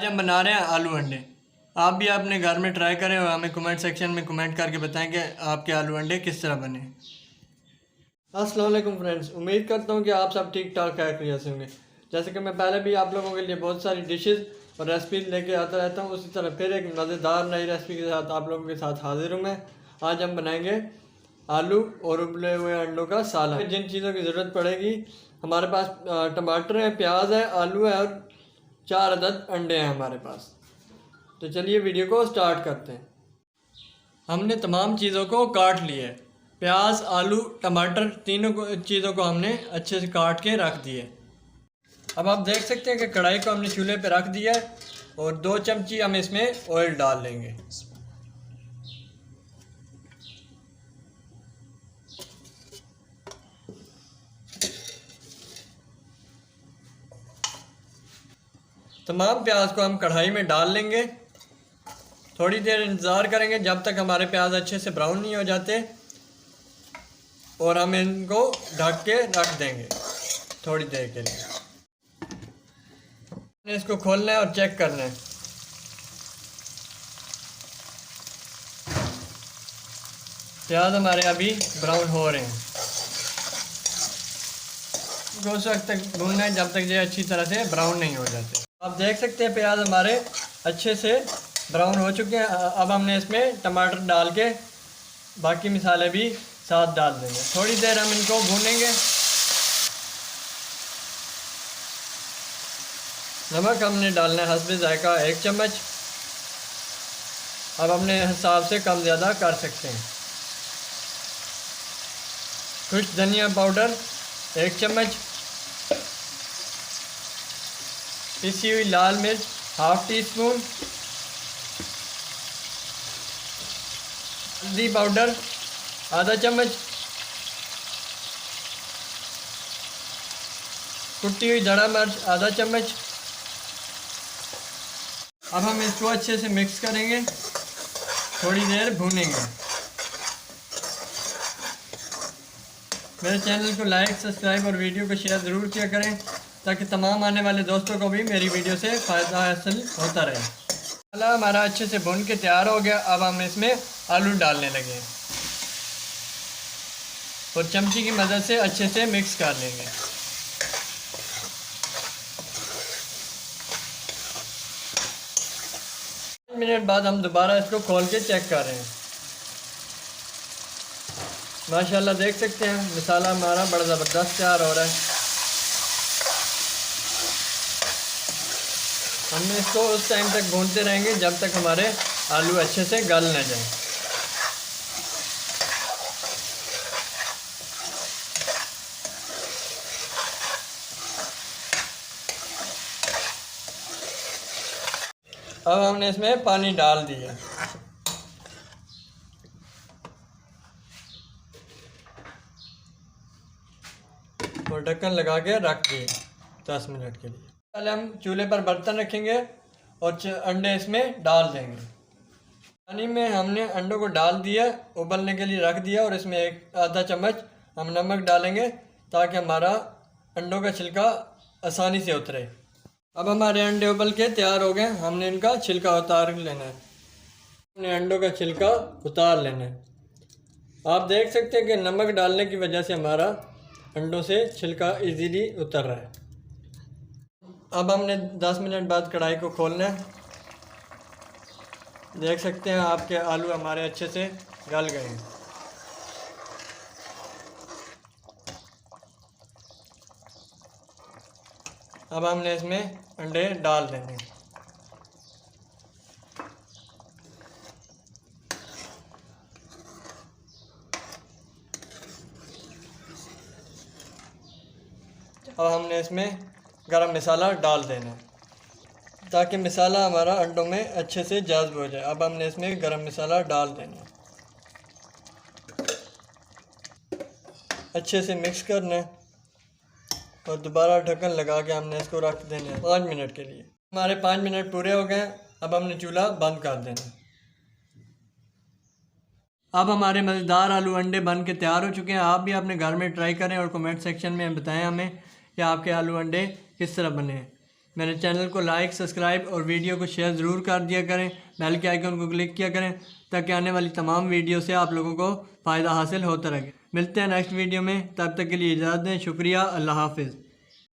आज हम बना रहे हैं आलू अंडे। आप भी अपने घर में ट्राई करें और हमें कमेंट सेक्शन में कमेंट करके बताएं कि आपके आलू अंडे किस तरह बने। अस्सलाम वालेकुम फ्रेंड्स, उम्मीद करता हूँ कि आप सब ठीक ठाक खैरियत से होंगे। जैसे कि मैं पहले भी आप लोगों के लिए बहुत सारी डिशेस और रेसिपी लेके आता रहता हूँ, उसी तरह फिर एक मज़ेदार नई रेसिपी के साथ आप लोगों के साथ हाजिर हूँ मैं। आज हम बनाएंगे आलू और उबले हुए अंडों का सालन। जिन चीज़ों की ज़रूरत पड़ेगी, हमारे पास टमाटर है, प्याज है, आलू है और 4 अदद अंडे हैं हमारे पास। तो चलिए वीडियो को स्टार्ट करते हैं। हमने तमाम चीज़ों को काट लिया है। प्याज, आलू, टमाटर, तीनों चीज़ों को हमने अच्छे से काट के रख दिए। अब आप देख सकते हैं कि कढ़ाई को हमने चूल्हे पे रख दिया है और 2 चमची हम इसमें ऑयल डाल लेंगे। तमाम प्याज को हम कढ़ाई में डाल लेंगे। थोड़ी देर इंतज़ार करेंगे जब तक हमारे प्याज अच्छे से ब्राउन नहीं हो जाते और हम इनको ढक के रख देंगे थोड़ी देर के लिए। इसको खोलना है और चेक करना है। प्याज हमारे अभी ब्राउन हो रहे हैं। उस वक्त तक भूनना है जब तक ये अच्छी तरह से ब्राउन नहीं हो जाते। आप देख सकते हैं प्याज हमारे अच्छे से ब्राउन हो चुके हैं। अब हमने इसमें टमाटर डाल के बाकी मसाले भी साथ डाल देंगे। थोड़ी देर हम इनको भूनेंगे। नमक हमने डालना है हस्बे जायका 1 चम्मच। अब अपने हिसाब से कम ज़्यादा कर सकते हैं। कुछ धनिया पाउडर 1 चम्मच। पिसी हुई लाल मिर्च ½ टीस्पून। हल्दी पाउडर ½ चम्मच। कुटी हुई धड़ा मिर्च ½ चम्मच। अब हम इसको अच्छे से मिक्स करेंगे, थोड़ी देर भूनेंगे। मेरे चैनल को लाइक, सब्सक्राइब और वीडियो को शेयर ज़रूर किया करें ताकि तमाम आने वाले दोस्तों को भी मेरी वीडियो से फ़ायदा हासिल होता रहे। मसाला हमारा अच्छे से भून के तैयार हो गया। अब हम इसमें आलू डालने लगे और चमची की मदद से अच्छे से मिक्स कर लेंगे। मिनट बाद हम दोबारा इसको खोल के चेक कर रहे हैं। माशाल्लाह देख सकते हैं मसाला हमारा बड़ा ज़बरदस्त तैयार हो रहा है। हमने इसको उस टाइम तक भूनते रहेंगे जब तक हमारे आलू अच्छे से गल न जाए। अब हमने इसमें पानी डाल दिया और ढक्कन लगा के रख दिए 10 मिनट के लिए। पहले हम चूल्हे पर बर्तन रखेंगे और अंडे इसमें डाल देंगे। पानी में हमने अंडों को डाल दिया, उबलने के लिए रख दिया और इसमें ½ चम्मच हम नमक डालेंगे ताकि हमारा अंडों का छिलका आसानी से उतरे। अब हमारे अंडे उबल के तैयार हो गए। हमने इनका छिलका उतार लेना है। हमने अंडों का छिलका उतार लेना है। आप देख सकते हैं कि नमक डालने की वजह से हमारा अंडों से छिलका इजीली उतर रहा है। अब हमने 10 मिनट बाद कढ़ाई को खोलना है। देख सकते हैं आपके आलू हमारे अच्छे से गल गए हैं। अब हमने इसमें अंडे डाल देंगे। अब हमने इसमें गरम मसाला डाल देना है ताकि मसाला हमारा अंडों में अच्छे से जज़्ब हो जाए। अब हमने इसमें गरम मसाला डाल देना है, अच्छे से मिक्स करना है और दोबारा ढक्कन लगा के हमने इसको रख देना है 5 मिनट के लिए। हमारे 5 मिनट पूरे हो गए। अब हमने चूल्हा बंद कर देना है। अब हमारे मज़ेदार आलू अंडे बन के तैयार हो चुके हैं। आप भी अपने घर में ट्राई करें और कमेंट सेक्शन में बताएं हमें कि आपके आलू अंडे किस तरह बने हैं। मेरे चैनल को लाइक, सब्सक्राइब और वीडियो को शेयर ज़रूर कर दिया करें। बेल के आइकन को क्लिक किया करें ताकि आने वाली तमाम वीडियो से आप लोगों को फ़ायदा हासिल होता रहे। मिलते हैं नेक्स्ट वीडियो में, तब तक के लिए इजाज़त दें। शुक्रिया, अल्लाह हाफ़िज़।